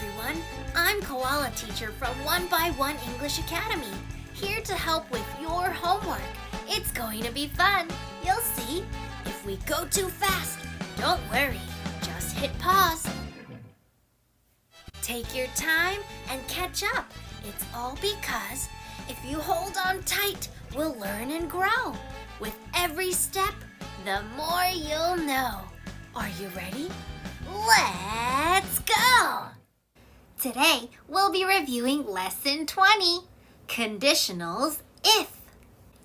everyone. I'm Koala Teacher from One English Academy, here to help with your homework. It's going to be fun. You'll see. If we go too fast, don't worry. Just hit pause. Take your time and catch up. It's all because if you hold on tight, we'll learn and grow. With every step, the more you'll know. Are you ready? Let's go! Today, we'll be reviewing Lesson 20, Conditionals if.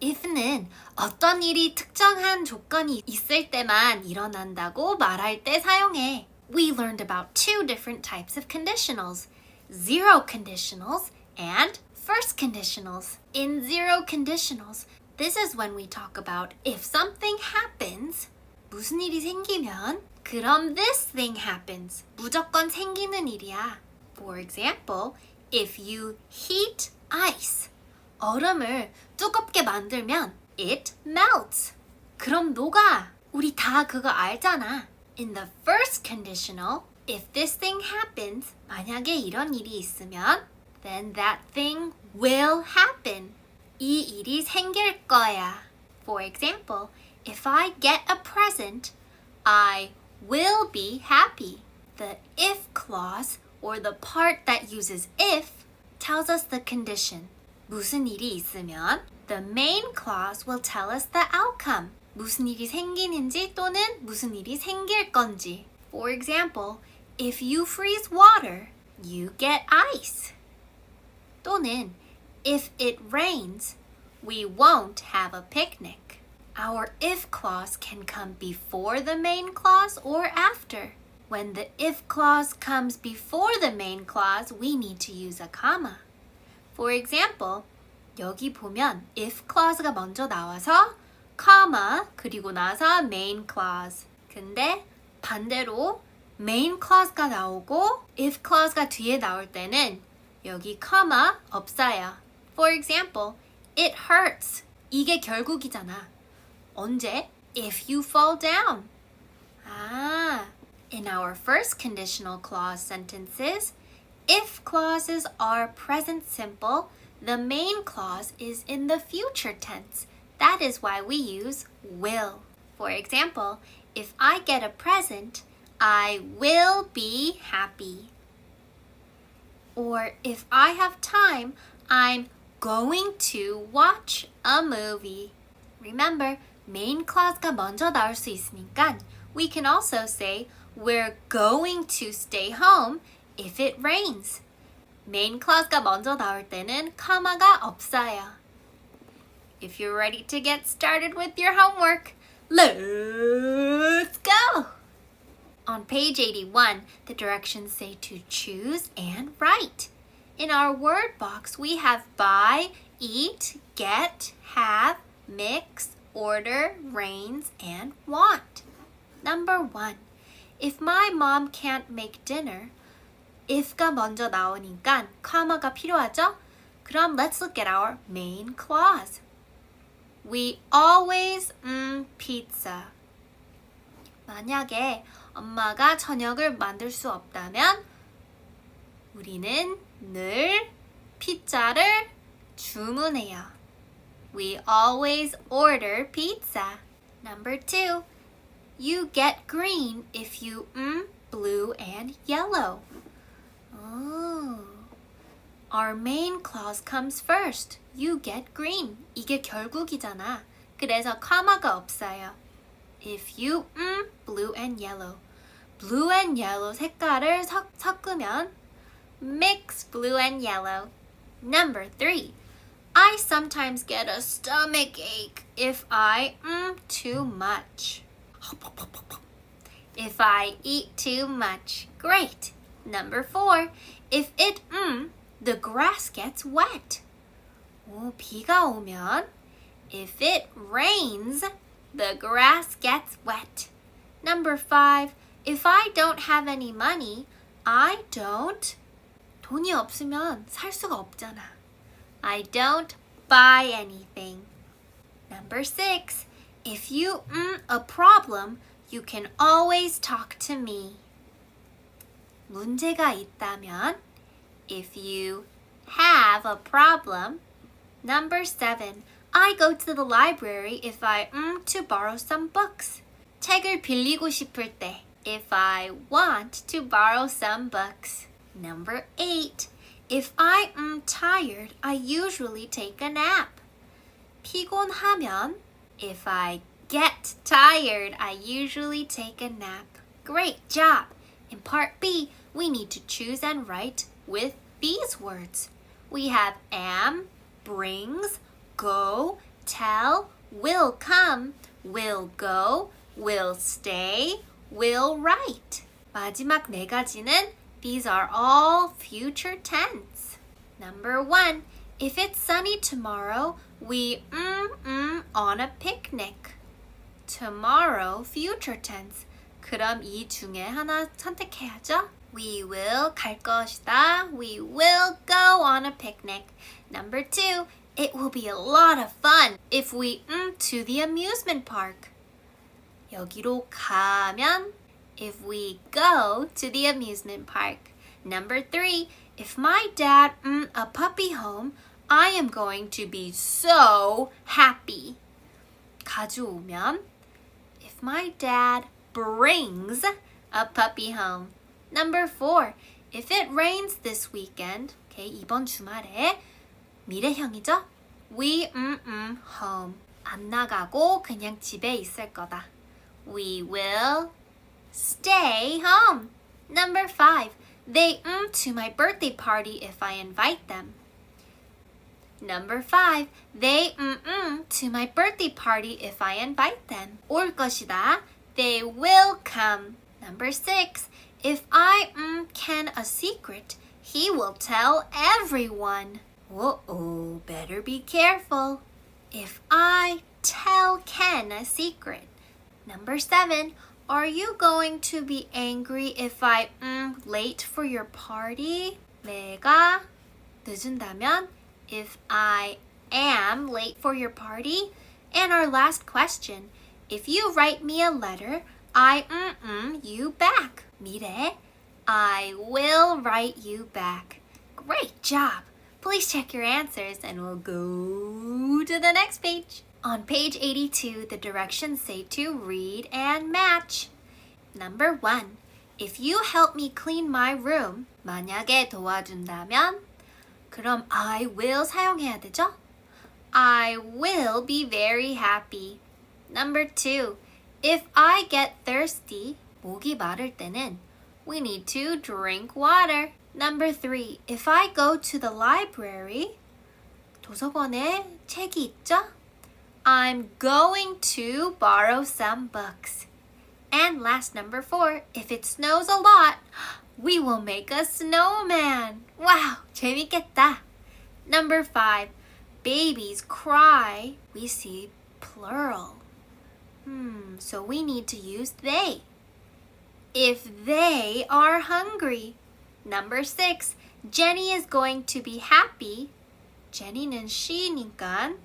if는 어떤 일이 특정한 조건이 있을 때만 일어난다고 말할 때 사용해. We learned about two different types of conditionals, zero conditionals and first conditionals. In zero conditionals, this is when we talk about if something happens, 무슨 일이 생기면 그럼 this thing happens. 무조건 생기는 일이야. For example, if you heat ice, 얼음을 뜨겁게 만들면 it melts. 그럼 녹아. 우리 다 그거 알잖아. In the first conditional, if this thing happens, 만약에 이런 일이 있으면 then that thing will happen. 이 일이 생길 거야. For example, if I get a present, I will be happy. The if clause, or the part that uses if, tells us the condition. 무슨 일이 있으면 the main clause will tell us the outcome. 무슨 일이 생기는지 또는 무슨 일이 생길 건지. For example, if you freeze water, you get ice. 또는 if it rains, we won't have a picnic. Our if clause can come before the main clause or after. When the if clause comes before the main clause, we need to use a comma. For example, 여기 보면 if clause가 먼저 나와서 comma 그리고 나서 main clause. 근데 반대로 main clause가 나오고 if clause가 뒤에 나올 때는 여기 comma 없어요. For example, it hurts. 이게 결국이잖아. 언제? If you fall down. In our first conditional clause sentences, if clauses are present simple, the main clause is in the future tense. That is why we use will. For example, if I get a present, I will be happy. Or if I have time, I'm going to watch a movie. Remember, main clause가 먼저 나올 수 있으니까 we can also say we're going to stay home if it rains. main clause가 먼저 나올 때는 comma가 없어요. If you're ready to get started with your homework, let's go! On page 81, the directions say to choose and write. In our word box, we have buy, eat, get, have, mix, order, rains, and want. Number 1. If my mom can't make dinner, if가 먼저 나오니까 comma가 필요하죠? 그럼 let's look at our main clause. We always pizza. 만약에 엄마가 저녁을 만들 수 없다면 우리는 늘 피자를 주문해요. We always order pizza. Number 2. You get green if you blue and yellow. Oh. Our main clause comes first. You get green. 이게 결국이잖아. 그래서 comma가 없어요. If you blue and yellow. blue and yellow 색깔을 섞으면 mix blue and yellow. Number 3. I sometimes get a stomach ache if I too much. If I eat too much. Great. Number 4. If it the grass gets wet. 오, 비가 오면 if it rains, the grass gets wet. Number 5. If I don't have any money, I don't. 돈이 없으면 살 수가 없잖아. I don't buy anything. Number 6. If you a problem, you can always talk to me. 문제가 있다면 if you have a problem. Number 7. I go to the library if I to borrow some books. 책을 빌리고 싶을 때 if I want to borrow some books. Number 8. If I am tired, I usually take a nap. 피곤하면 if I get tired, I usually take a nap. Great job! In part B, we need to choose and write with these words. We have am, brings, go, tell, will come, will go, will stay, will write. 마지막 네 가지는 these are all future tense. Number 1. If it's sunny tomorrow, we on a picnic. Tomorrow, future tense. 그럼 이 중에 하나 선택해야죠. We will 갈 것이다. We will go on a picnic. Number 2. It will be a lot of fun if we to the amusement park. 여기로 가면 if we go to the amusement park. Number 3. If my dad a puppy home, I am going to be so happy. 가져오면 if my dad brings a puppy home. Number 4. If it rains this weekend, okay, 이번 주말에 미래형이죠? We home. 안 나가고 그냥 집에 있을 거다. We will stay home. Number 5. They to my birthday party if I invite them. Number 5. They to my birthday party if I invite them. 올 것이다. They will come. Number 6. If I Ken a secret, he will tell everyone. Uh-oh, better be careful. If I tell Ken a secret. Number 7. Are you going to be angry if I late for your party? 내가 늦은다면 if I am late for your party. And our last question. If you write me a letter, I you back. 미래, I will write you back. Great job. Please check your answers and we'll go to the next page. On page 82, the directions say to read and match. Number 1. If you help me clean my room, 만약에 도와준다면 그럼 I will 사용해야 되죠? I will be very happy. Number 2. If I get thirsty, 목이 마를 때는 we need to drink water. Number 3. If I go to the library, 도서관에 책이 있죠? I'm going to borrow some books. And last, number 4. If it snows a lot, we will make a snowman. Wow, 재밌겠다. Number 5. Babies cry. We see plural. So we need to use they. If they are hungry. Number 6. Jenny is going to be happy. Jenny는 she니까.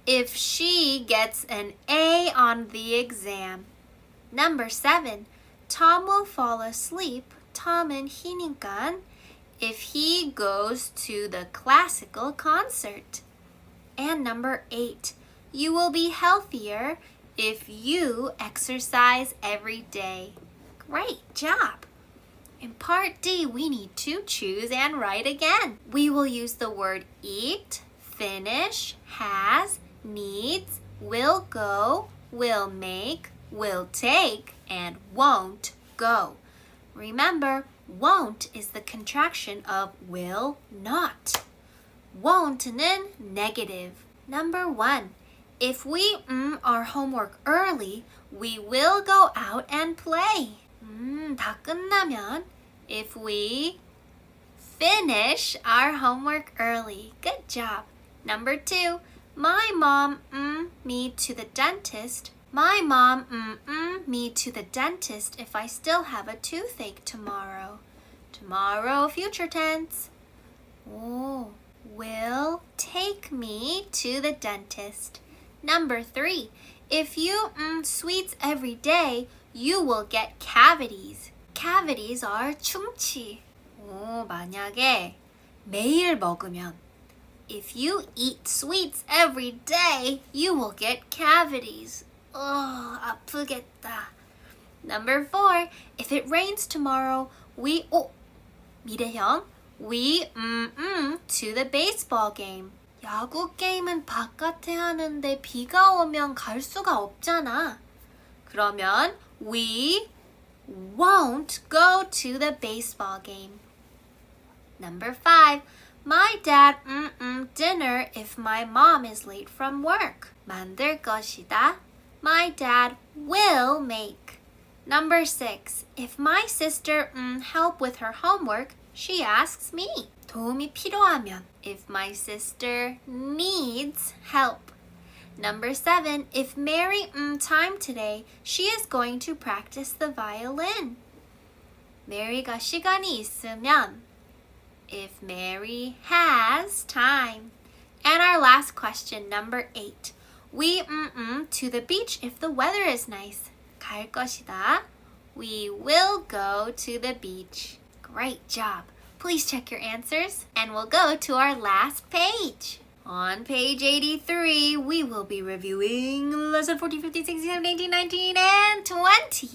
If she gets an A on the exam. Number 7. Tom will fall asleep. Tom은 he니까. If he goes to the classical concert. And number 8. You will be healthier if you exercise every day. Great job! In part D, we need to choose and write again. We will use the word eat, finish, has, needs, will go, will make, will take, and won't go. Remember, won't is the contraction of will not. Won't는 negative. Number 1. If we our homework early, we will go out and play. 다 끝나면 if we finish our homework early. Good job. Number 2. My mom me to the dentist. My mom me to the dentist if I still have a toothache tomorrow. Tomorrow, future tense. Oh, will take me to the dentist. Number 3. If you sweets every day, you will get cavities. cavities are 충치. 오, 만약에 매일 먹으면 If you eat sweets every day, you will get cavities. 아프겠다. Number 4. If it rains tomorrow, 미래형. We to the baseball game. 야구 게임은 바깥에 하는데 비가 오면 갈 수가 없잖아. 그러면 we won't go to the baseball game. Number 5. My dad dinner if my mom is late from work. 만들 것이다. My dad will make. Number 6. If my sister help with her homework, she asks me. 도움이 필요하면. If my sister needs help. Number 7. If Mary time today, she is going to practice the violin. Mary가 시간이 있으면. If Mary has time. And our last question, number 8. We to the beach if the weather is nice. 갈 것이다. We will go to the beach. Great job. Please check your answers and we'll go to our last page. On page 83, we will be reviewing lesson 40, 50, 60, 70, 18, 19, and 20.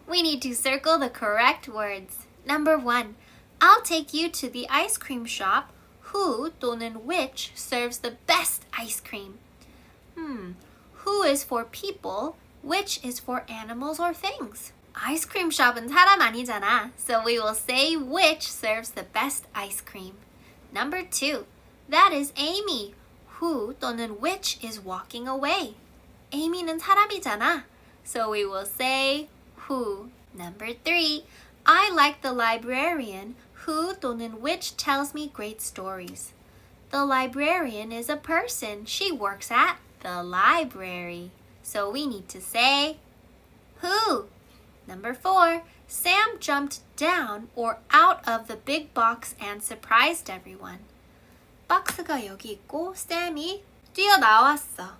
We need to circle the correct words. Number 1. I'll take you to the ice cream shop. Who 또는 which serves the best ice cream? Who is for people, which is for animals or things. ice cream shop은 사람 아니잖아. So we will say which serves the best ice cream. Number 2. That is Amy. Who 또는 which is walking away. Amy는 사람이잖아. So we will say who. Number 3. I like the librarian. Who 또는 which tells me great stories. The librarian is a person. She works at the library. So we need to say who. Number 4. Sam jumped down or out of the big box and surprised everyone. 박스가 여기 있고 Sam이 뛰어나왔어.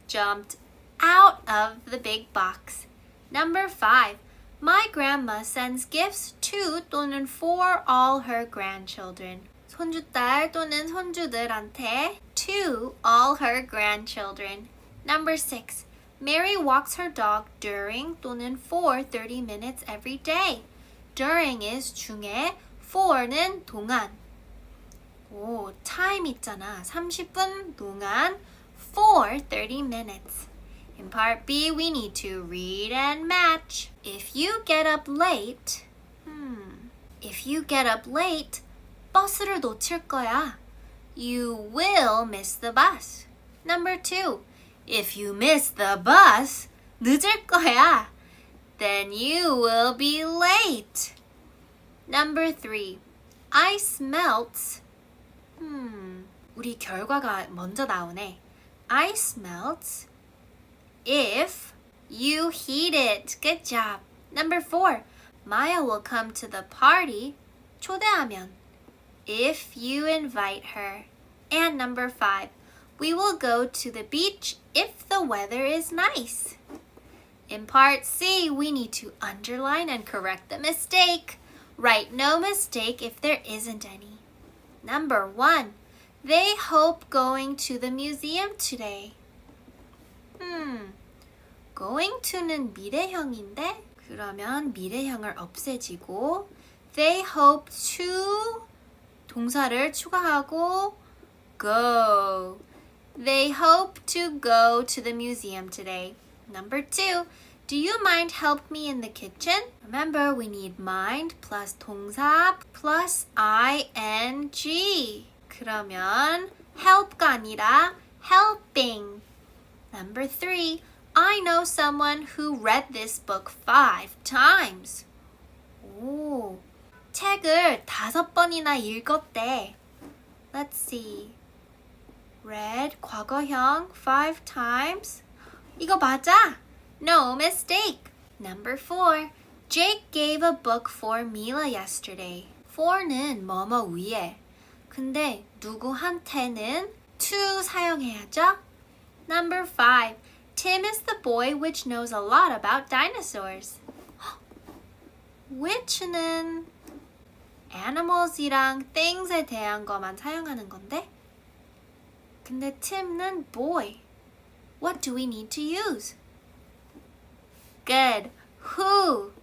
Jumped out of the big box. Number 5. My grandma sends gifts to 또는 for all her grandchildren. 손주딸 또는 손주들한테 to all her grandchildren. Number 6. Mary walks her dog during 또는 for 30 minutes every day. During is 중에, for는 동안. 오, time 있잖아. 30분 동안 for 30 minutes. In part B, we need to read and match. If you get up late, 버스를 놓칠 거야. You will miss the bus. Number 2, if you miss the bus, 늦을 거야. Then you will be late. Number 3, ice melts. 우리 결과가 먼저 나오네. Ice melts if you heat it. Good job. Number 4. Maya will come to the party. 초대하면. If you invite her. And number 5. We will go to the beach if the weather is nice. In part C, we need to underline and correct the mistake. Write no mistake if there isn't any. Number 1. They hope going to the museum today. Going to는 미래형인데 그러면 미래형을 없애지고 they hope to 동사를 추가하고 go. They hope to go to the museum today. Number 2. Do you mind help me in the kitchen? Remember, we need mind plus 동사 plus ing. 그러면 help가 아니라 helping. Number 3. I know someone who read this book 5 times. 오, 책을 5번이나 읽었대. Let's see. Read 과거형 5 times. 이거 맞아? No mistake. Number 4. Jake gave a book for Mila yesterday. for는 뭐뭐 위에. 근데 누구한테는 to 사용해야죠? Number 5. Tim is the boy which knows a lot about dinosaurs. which는 animals이랑 things에 대한 것만 사용하는 건데 근데 Tim는 boy. What do we need to use? Good. Who?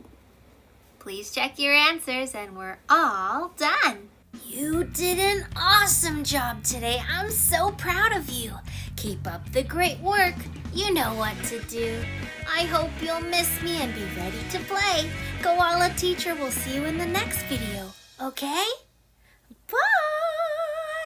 Please check your answers and we're all done. You did an awesome job today. I'm so proud of you. Keep up the great work. You know what to do. I hope you'll miss me and be ready to play. Koala Teacher will see you in the next video. Okay? Bye!